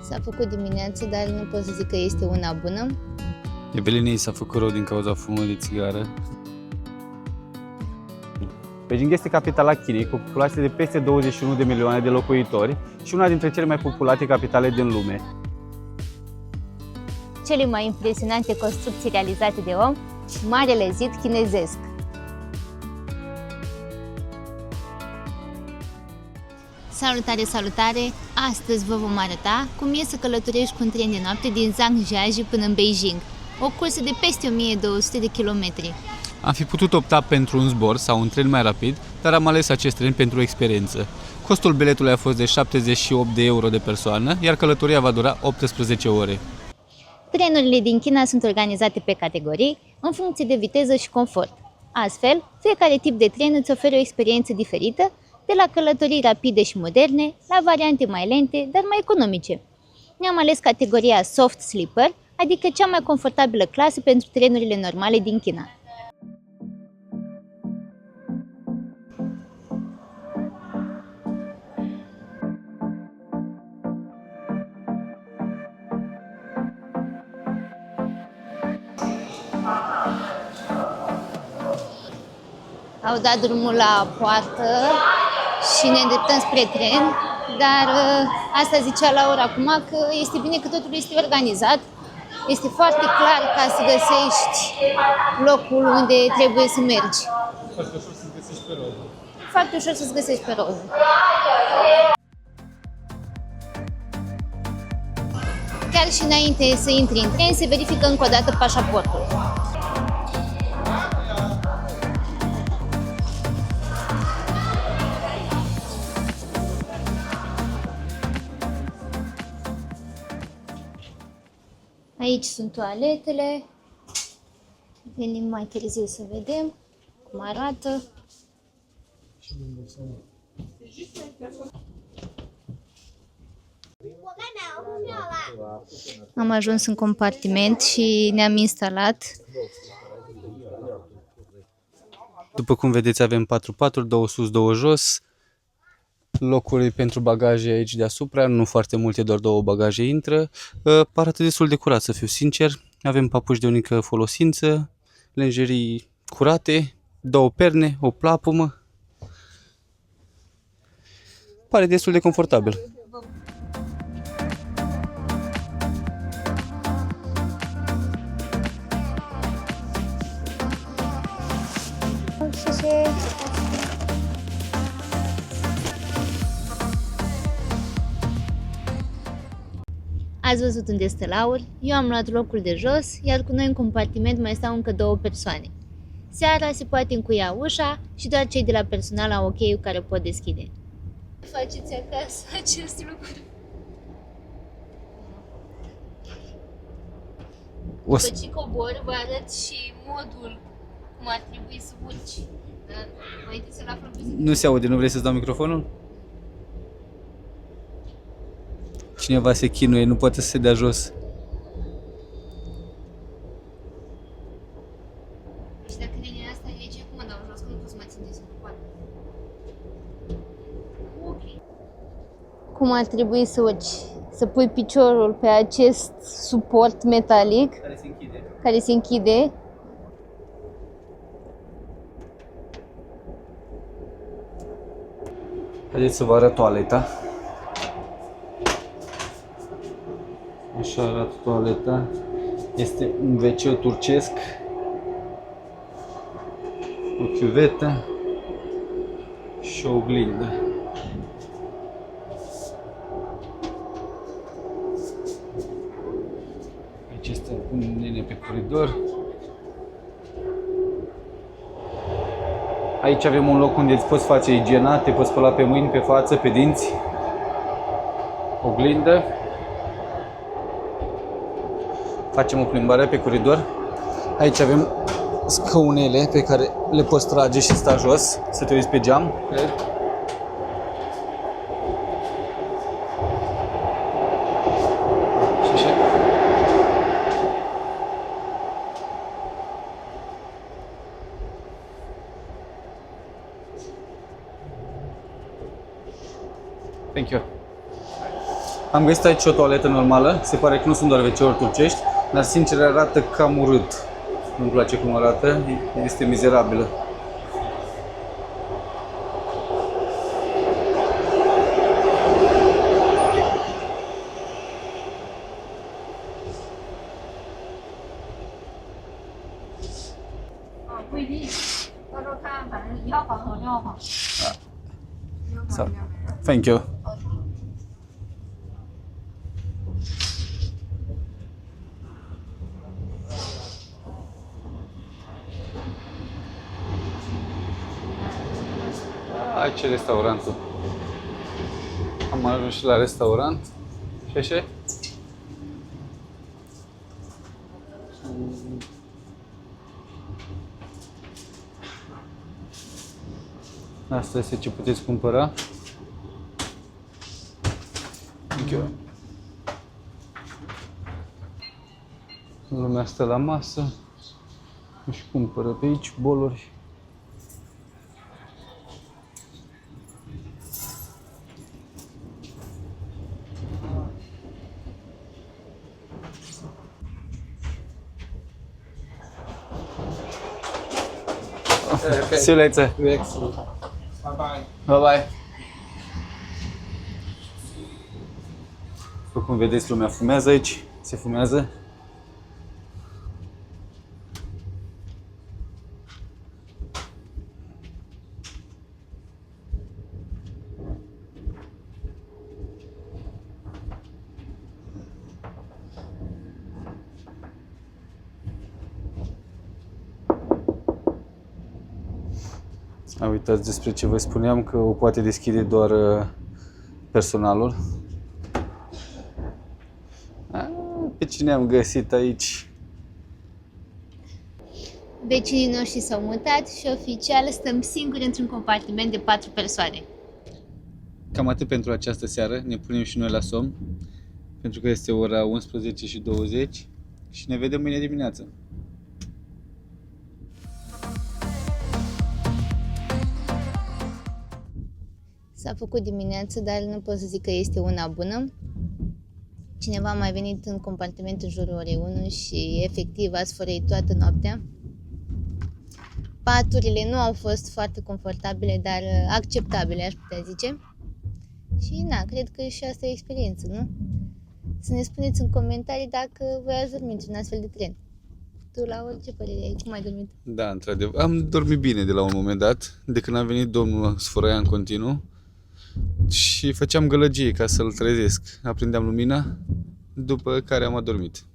S-a făcut dimineață, dar nu pot să zic că este una bună. Evelinei s-a făcut rău din cauza fumului de țigară. Beijing este capitala Chinei, cu o populație de peste 21 de milioane de locuitori și una dintre cele mai populate capitale din lume. Cele mai impresionante construcții realizate de om, Marele Zid chinezesc. Salutare, salutare! Astăzi vă vom arăta cum e să călătorești cu un tren de noapte din Zhangjiajie până în Beijing, o cursă de peste 1200 de kilometri. Am fi putut opta pentru un zbor sau un tren mai rapid, dar am ales acest tren pentru experiență. Costul biletului a fost de 78 de euro de persoană, iar călătoria va dura 18 ore. Trenurile din China sunt organizate pe categorii, în funcție de viteză și confort. Astfel, fiecare tip de tren îți oferă o experiență diferită, de la călătorii rapide și moderne, la variante mai lente, dar mai economice. Ne-am ales categoria Soft Sleeper, adică cea mai confortabilă clasă pentru trenurile normale din China. Au dat drumul la poartă și ne îndreptăm spre tren, dar asta zicea Laura acum că este bine că totul este organizat. Este foarte clar ca să găsești locul unde trebuie să mergi. Foarte ușor să-ți găsești pe roză. Foarte ușor să-ți găsești pe roză. Chiar și înainte să intri în tren, se verifică încă o dată pașaportul. Aici sunt toaletele. Venim mai târziu să vedem cum arată. Am ajuns în compartiment și ne-am instalat. După cum vedeți, avem 4 paturi, 2 sus, 2 jos. Locuri pentru bagaje aici deasupra, nu foarte multe, doar 2 bagaje intră. Arată destul de curat, să fiu sincer. Avem papuci de unică folosință, lenjerii curate, 2 perne, o plapumă. Pare destul de confortabil. Ați văzut unde stă Laur, eu am luat locul de jos, iar cu noi în compartiment mai stau încă 2 persoane. Seara se poate încuia ușa și doar cei de la personal au ok-ul care pot deschide. Faceți acasă acest lucru. După ce cobor, vă arăt și modul cum ar trebui să urci. Dar mai întâi să-l află pe zi. Nu se aude, nu vrei să-ți dau microfonul? Cineva se chinuie, nu poate să se dea jos. Și dacă linia asta e aici, cum mă dau jos? Că nu pot să mă țin de sub. Ok. Cum ar trebui să urci? Să pui piciorul pe acest suport metalic care se închide. Haideți să vă arăt toaleta. Așa arată toaleta. Este un WC turcesc, o chiuvetă și o oglindă. Aici este un nene pe coridor. Aici avem un loc unde îți poți face igiena, te poți spăla pe mâini, pe față, pe dinți. Oglindă. Facem o plimbare pe coridor. Aici avem scaunele pe care le poți trage și sta jos, să te uiți pe geam, cred. Și așa. Thank you. Am găsit aici o toaletă normală, se pare că nu sunt doar WC-uri turcești, dar sincer arată cam urât. Nu-mi place cum arată, este mizerabilă. Thank you. Aici e restaurantul. Am ajuns și la restaurant. Și așa? Asta este ce puteți cumpăra. Thank you. Lumea stă la masă. Își cumpără pe aici boluri. See you later. Excellent. Bye bye. Bye bye. După cum vedeți, lumea fumează aici. Se fumează. Uitați despre ce vă spuneam, că o poate deschide doar personalul. Pe cine am găsit aici? Vecinii noștri s-au mutat și oficial stăm singuri într-un compartiment de 4 persoane. Cam atât pentru această seară, ne punem și noi la somn, pentru că este ora 11:20 și ne vedem mâine dimineață. S-a făcut dimineață, dar nu pot să zic că este una bună. Cineva a mai venit în compartiment în jurul orei 1 și efectiv a sfărăit toată noaptea. Paturile nu au fost foarte confortabile, dar acceptabile, aș putea zice. Și na, cred că și asta e experiență, nu? Să ne spuneți în comentarii dacă voi ați dormit într-un astfel de tren. Tu, la ce părere ai? Cum ai dormit? Da, într-adevăr. Am dormit bine de la un moment dat. De când a venit domnul, sfărăia în continuu și făceam gălăgie ca să-l trezesc. Aprindeam lumina, după care am adormit.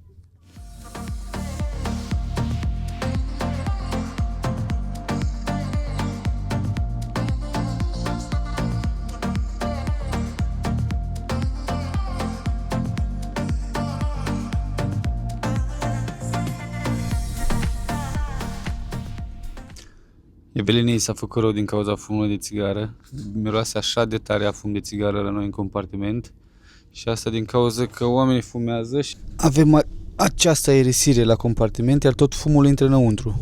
Evelinei s-a făcut rău din cauza fumului de țigară. Miroase așa de tare a fum de țigară la noi în compartiment. Și asta din cauza că oamenii fumează și avem această aerisire la compartiment, iar tot fumul intră înăuntru.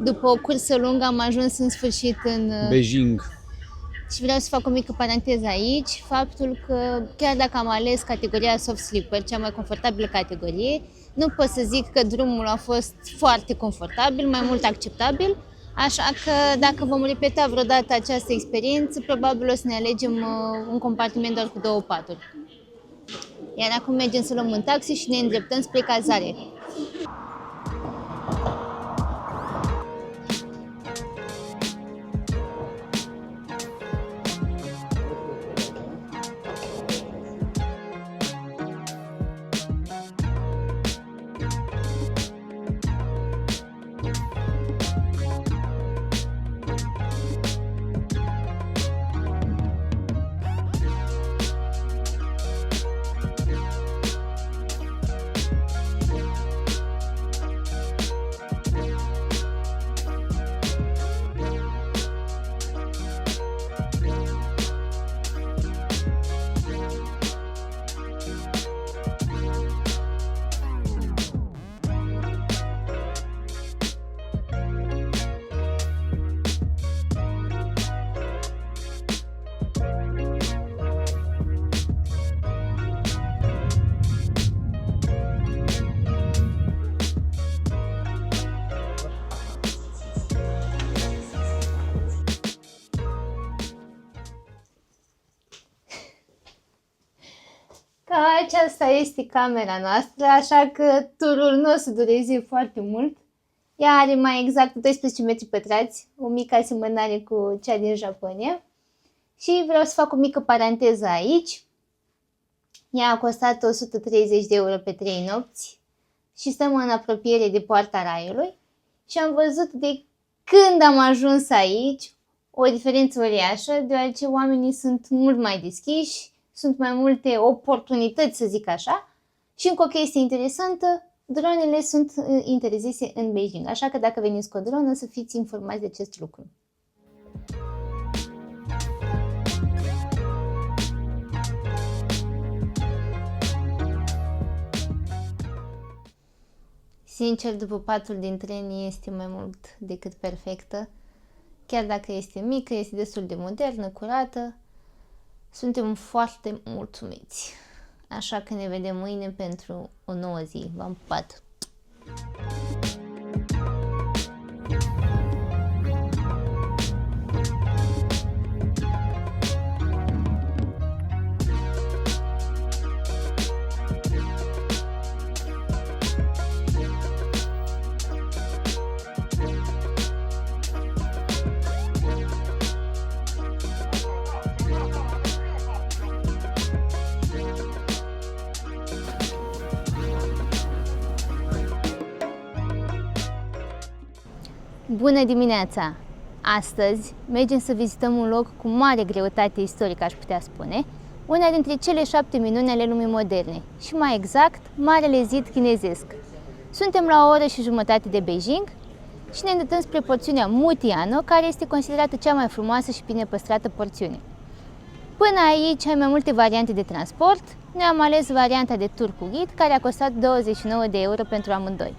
După o cursă lungă am ajuns în sfârșit în Beijing. Și vreau să fac o mică paranteză aici, faptul că chiar dacă am ales categoria soft sleeper, cea mai confortabilă categorie, nu pot să zic că drumul a fost foarte confortabil, mai mult acceptabil, așa că dacă vom repeta vreodată această experiență, probabil o să ne alegem un compartiment doar cu 2 paturi. Iar acum mergem să luăm un taxi și ne îndreptăm spre cazare. Aceasta este camera noastră, așa că turul nu o să dureze foarte mult. Ea are mai exact 12 metri pătrați, o mică asemănare cu cea din Japonia. Și vreau să fac o mică paranteză aici. Ea a costat 130 de euro pe 3 nopți și stăm în apropiere de Poarta Raiului. Și am văzut de când am ajuns aici o diferență uriașă, deoarece oamenii sunt mult mai deschiși, sunt mai multe oportunități, să zic așa. Și încă o chestie interesantă, dronele sunt interzise în Beijing, așa că dacă veniți cu o dronă să fiți informați de acest lucru. Sincer, după patul din tren este mai mult decât perfectă. Chiar dacă este mică, este destul de modernă, curată. Suntem foarte mulțumiți. Așa că ne vedem mâine pentru o nouă zi. V-am pupat! Bună dimineața! Astăzi mergem să vizităm un loc cu mare greutate istorică, aș putea spune, una dintre cele 7 minuni ale lumii moderne, și mai exact, Marele Zid Chinezesc. Suntem la o oră și jumătate de Beijing și ne îndreptăm spre porțiunea Mutiano, care este considerată cea mai frumoasă și bine păstrată porțiune. Până aici ai mai multe variante de transport, noi am ales varianta de tur cu ghid, care a costat 29 de euro pentru amândoi.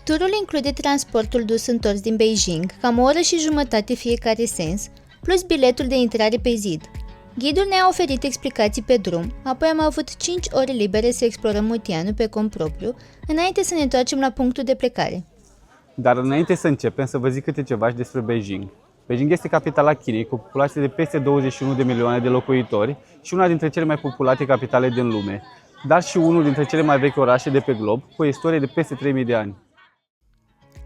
Turul include transportul dus-întors din Beijing, cam o oră și jumătate fiecare sens, plus biletul de intrare pe zid. Ghidul ne-a oferit explicații pe drum, apoi am avut 5 ore libere să explorăm Mutianul pe cont propriu, înainte să ne întoarcem la punctul de plecare. Dar înainte să începem, să vă zic câte ceva și despre Beijing. Beijing este capitala Chinei, cu o populație de peste 21 de milioane de locuitori și una dintre cele mai populate capitale din lume, dar și unul dintre cele mai vechi orașe de pe glob, cu o istorie de peste 3000 de ani.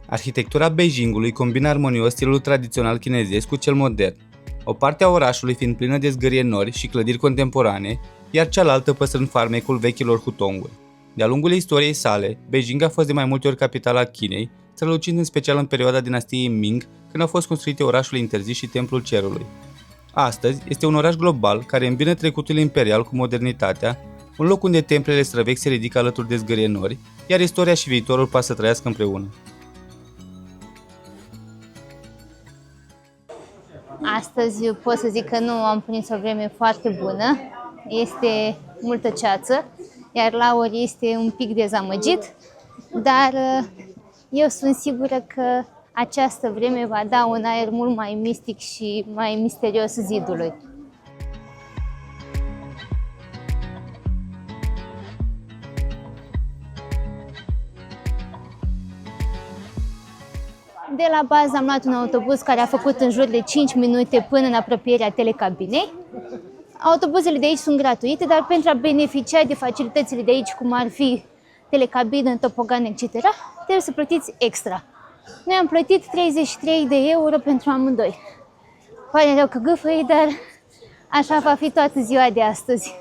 Arhitectura Beijingului combină armonios stilul tradițional chinezesc cu cel modern, o parte a orașului fiind plină de zgârie nori și clădiri contemporane, iar cealaltă păstrând farmecul vechilor hutonguri. De-a lungul istoriei sale, Beijing a fost de mai multe ori capitala Chinei, strălucind în special în perioada dinastiei Ming, când au fost construite orașul interzis și Templul Cerului. Astăzi este un oraș global care îmbină trecutul imperial cu modernitatea, un loc unde templele străvechi se ridică alături de zgârie nori, iar istoria și viitorul par să trăiască împreună. Astăzi pot să zic că nu am prins o vreme foarte bună, este multă ceață, iar Laur este un pic dezamăgit, dar eu sunt sigură că această vreme va da un aer mult mai mistic și mai misterios zidului. De la bază am luat un autobuz care a făcut în jur de 5 minute până în apropierea telecabinei. Autobuzele de aici sunt gratuite, dar pentru a beneficia de facilitățile de aici, cum ar fi telecabină, topogan, etc., trebuie să plătiți extra. Noi am plătit 33 de euro pentru amândoi. Pare rău că gâfăi, dar așa va fi toată ziua de astăzi.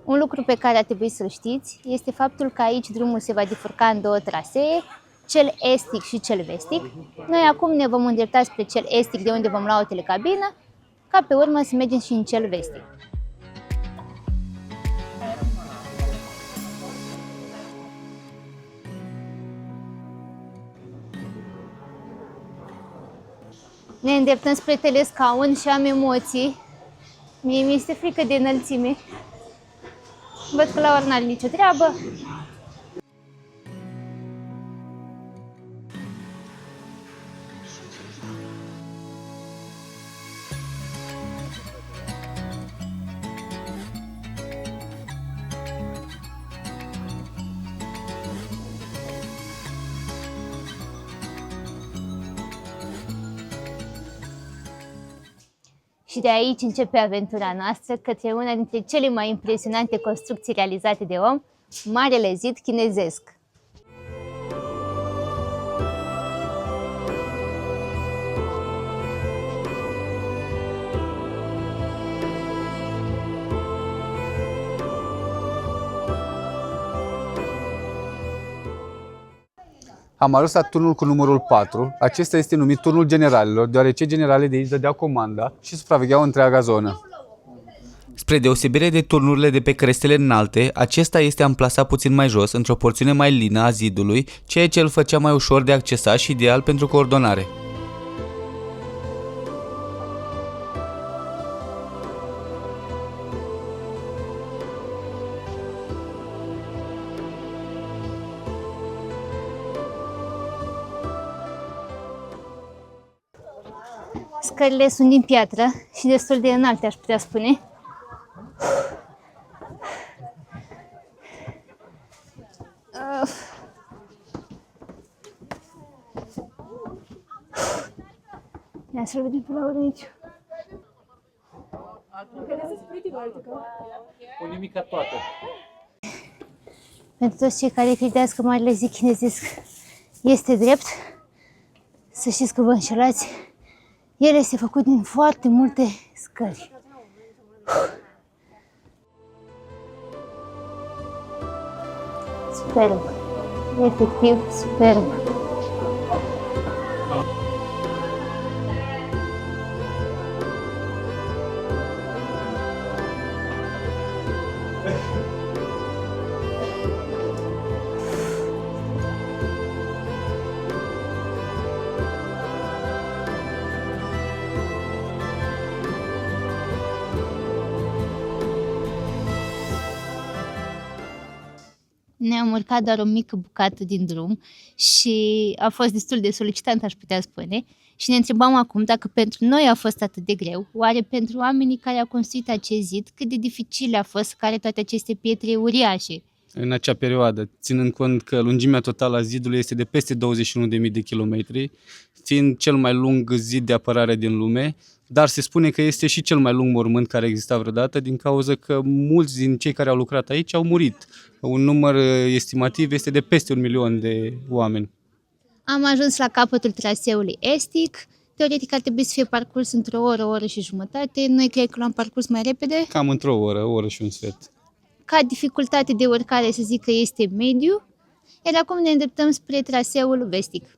Un lucru pe care ar trebui să-l știți este faptul că aici drumul se va bifurca în două trasee, cel estic și cel vestic. Noi acum ne vom îndrepta spre cel estic, de unde vom lua o telecabină, ca pe urmă să mergem și în cel vestic. Ne îndreptăm spre telescaun și am emoții. Mie mi este frică de înălțime. Văd că la ori n-are nicio treabă. Și de aici începe aventura noastră către una dintre cele mai impresionante construcții realizate de om, Marele Zid Chinezesc. Am ajuns la turnul cu numărul 4. Acesta este numit turnul generalilor, deoarece generalii de aici dădeau comanda și supravegheau întreaga zonă. Spre deosebire de turnurile de pe crestele înalte, acesta este amplasat puțin mai jos, într-o porțiune mai lină a zidului, ceea ce îl făcea mai ușor de accesat și ideal pentru coordonare. Scările sunt din piatră și destul de înalte, aș putea spune. Ia să-l vedem pe la urmă aici. O nimica toată. Pentru toți cei care credeți că Marele Zid Chinezesc este drept, să știți că vă înșelați. El este făcut din foarte multe scări. Superb. Efectiv, superb. Ne-am urcat doar o mică bucată din drum și a fost destul de solicitant, aș putea spune. Și ne întrebam acum dacă pentru noi a fost atât de greu, oare pentru oamenii care au construit acest zid, cât de dificil a fost să care toate aceste pietre uriașe. În acea perioadă, ținând cont că lungimea totală a zidului este de peste 21.000 de kilometri, fiind cel mai lung zid de apărare din lume, dar se spune că este și cel mai lung mormânt care exista vreodată, din cauza că mulți din cei care au lucrat aici au murit. Un număr estimativ este de peste 1 milion de oameni. Am ajuns la capătul traseului estic. Teoretic ar trebui să fie parcurs într-o oră, o oră și jumătate. Noi cred că l-am parcurs mai repede. Cam într-o oră, o oră și un sfert. Ca dificultate de urcare să zic că este mediu, iar acum ne îndreptăm spre traseul vestic.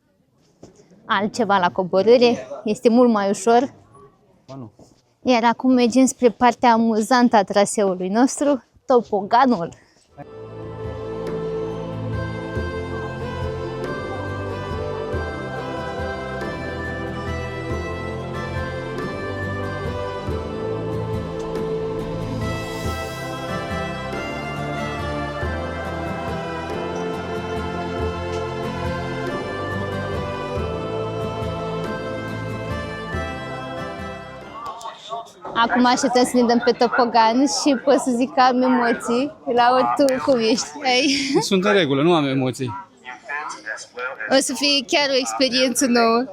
Altceva la coborâre, este mult mai ușor. Iar acum mergem spre partea amuzantă a traseului nostru, topoganul. Acum așteptăm să ne dăm pe topogan și pot să zic că am emoții. Laura, tu cum ești? Sunt în regulă, nu am emoții. O să fie chiar o experiență nouă.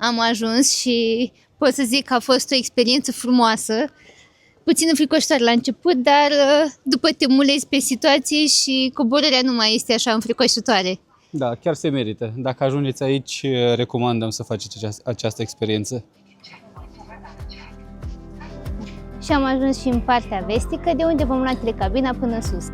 am ajuns și pot să zic că a fost o experiență frumoasă, puțin înfricoșătoare la început, dar după te mulezi pe situație și coborârea nu mai este așa înfricoșătoare. Da, chiar se merită. Dacă ajungeți aici, recomandăm să faceți această experiență. Și am ajuns și în partea vestică, de unde vom lua telecabina până sus.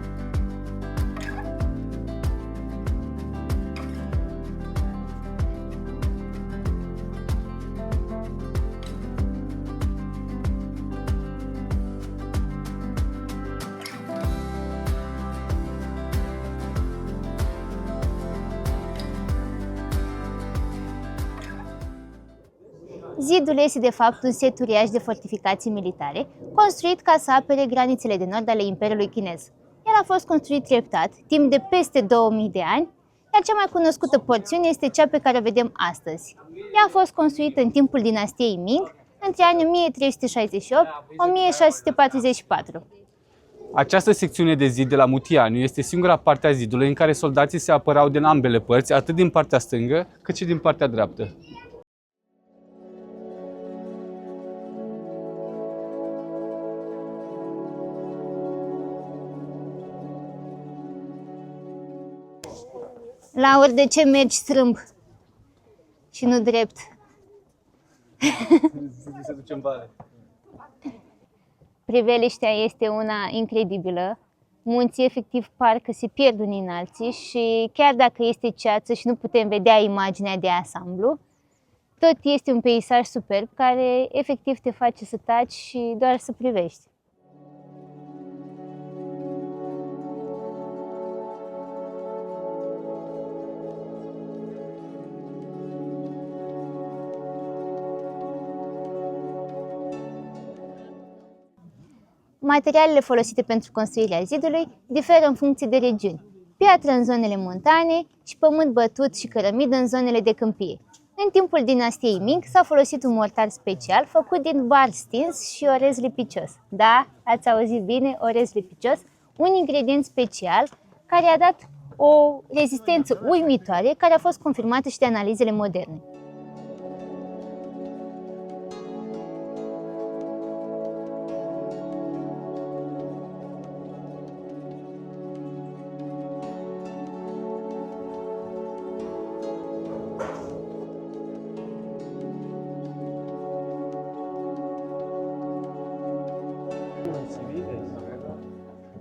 Zidul este de fapt un set uriaș de fortificații militare, construit ca să apere granițele de nord ale Imperiului Chinez. El a fost construit treptat, timp de peste 2000 de ani, iar cea mai cunoscută porțiune este cea pe care o vedem astăzi. Ea a fost construită în timpul dinastiei Ming, între anii 1368-1644. Această secțiune de zid de la Mutianiu este singura parte a zidului în care soldații se apărau din ambele părți, atât din partea stângă cât și din partea dreaptă. Laur, de ce mergi strâmb și nu drept? Se duce în vale. Priveliștea este una incredibilă. Munții efectiv parcă se pierd unii în alții și chiar dacă este ceață și nu putem vedea imaginea de ansamblu, tot este un peisaj superb care efectiv te face să taci și doar să privești. Materialele folosite pentru construirea zidului diferă în funcție de regiuni. Piatră în zonele montane și pământ bătut și cărămidă în zonele de câmpie. În timpul dinastiei Ming s-a folosit un mortar special făcut din bar stins și orez lipicios. Da, ați auzit bine, orez lipicios, un ingredient special care a dat o rezistență uimitoare care a fost confirmată și de analizele moderne.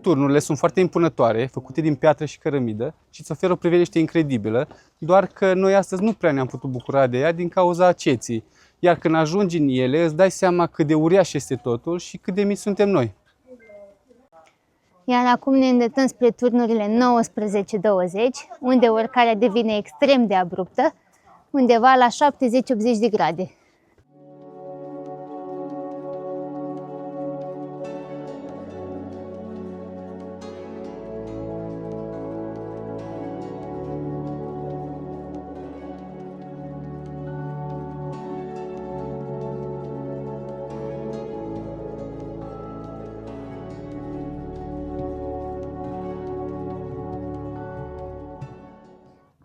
Turnurile sunt foarte impunătoare, făcute din piatră și cărămidă și îți oferă o priveliște incredibilă, doar că noi astăzi nu prea ne-am putut bucura de ea din cauza ceții. Iar când ajungi în ele, îți dai seama cât de uriaș este totul și cât de mici suntem noi. Iar acum ne îndreptăm spre turnurile 19-20, unde urcarea devine extrem de abruptă, undeva la 70-80 de grade.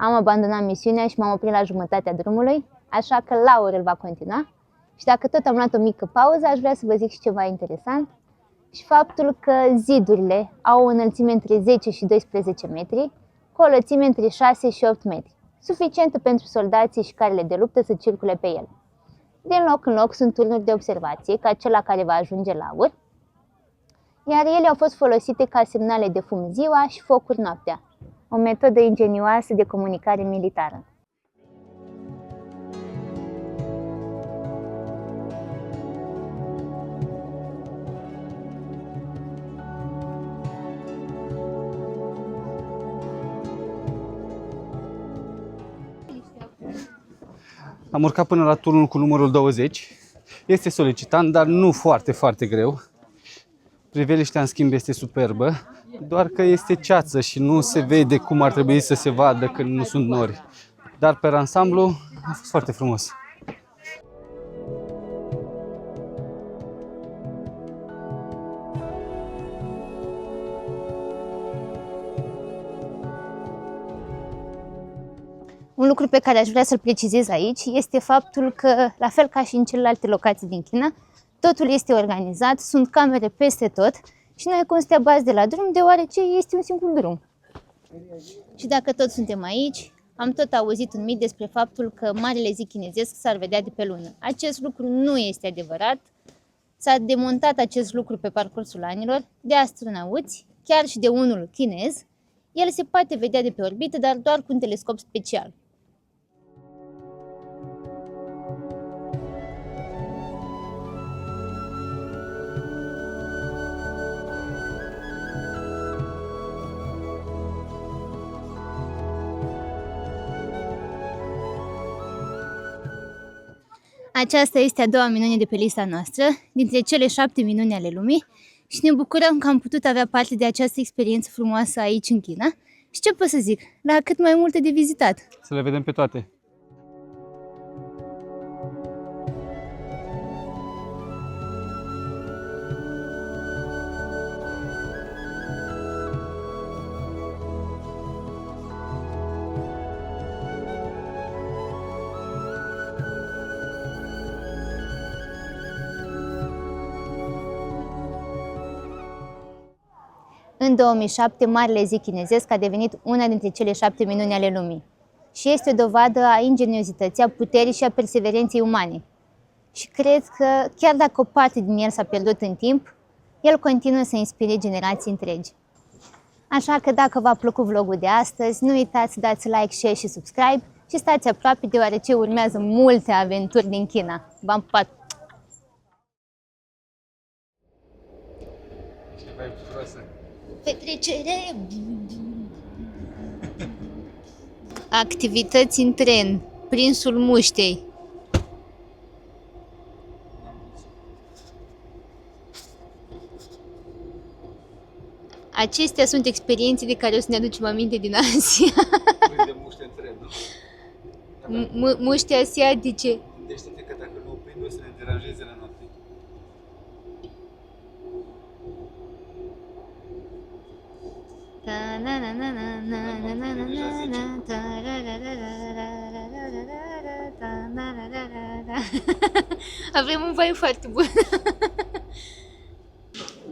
Am abandonat misiunea și m-am oprit la jumătatea drumului, așa că Laur îl va continua. Și dacă tot am luat o mică pauză, aș vrea să vă zic și ceva interesant. Și faptul că zidurile au o înălțime între 10 și 12 metri, cu o lățime între 6 și 8 metri, suficientă pentru soldații și carele de luptă să circule pe ele. Din loc în loc sunt turnuri de observație, ca cel la care va ajunge Laur, iar ele au fost folosite ca semnale de fum ziua și focuri noaptea. O metodă ingenioasă de comunicare militară. Am urcat până la turnul cu numărul 20. Este solicitant, dar nu foarte, foarte greu. Priveliștea, în schimb, este superbă, doar că este ceață și nu se vede cum ar trebui să se vadă când nu sunt nori. Dar, pe ansamblu, a fost foarte frumos. Un lucru pe care aș vrea să-l precizez aici este faptul că, la fel ca și în celelalte locații din China, totul este organizat, sunt camere peste tot și nu e cum să te abazi de la drum, deoarece este un simplu drum. Și dacă tot suntem aici, am tot auzit un mit despre faptul că Marele Zid Chinezesc s-ar vedea de pe lună. Acest lucru nu este adevărat. S-a demontat acest lucru pe parcursul anilor de astronauți, chiar și de unul chinez. El se poate vedea de pe orbită, dar doar cu un telescop special. Aceasta este a doua minune de pe lista noastră, dintre cele 7 minuni ale lumii, și ne bucurăm că am putut avea parte de această experiență frumoasă aici în China. Și ce pot să zic, la cât mai multe de vizitat. Să le vedem pe toate. În 2007, Marele Zid Chinezesc a devenit una dintre cele 7 minuni ale lumii și este o dovadă a ingeniozității, a puterii și a perseverenței umane. Și cred că, chiar dacă o parte din el s-a pierdut în timp, el continuă să inspire generații întregi. Așa că dacă v-a plăcut vlogul de astăzi, nu uitați să dați like, share și subscribe și stați aproape deoarece urmează multe aventuri din China. V-am pupat! Petrecere! Activități în tren, prinsul muștei. Acestea sunt experiențe de care o să ne aducem aminte din Asia. De muște în tren, nu? Muște asiatice. Gândește-te că dacă nu o prind, o să ne deranjeze la noapte. Avem un vibe foarte bun.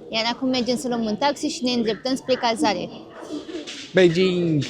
Iar acum mergem să luăm un taxi și ne îndreptăm spre cazare. Beijing!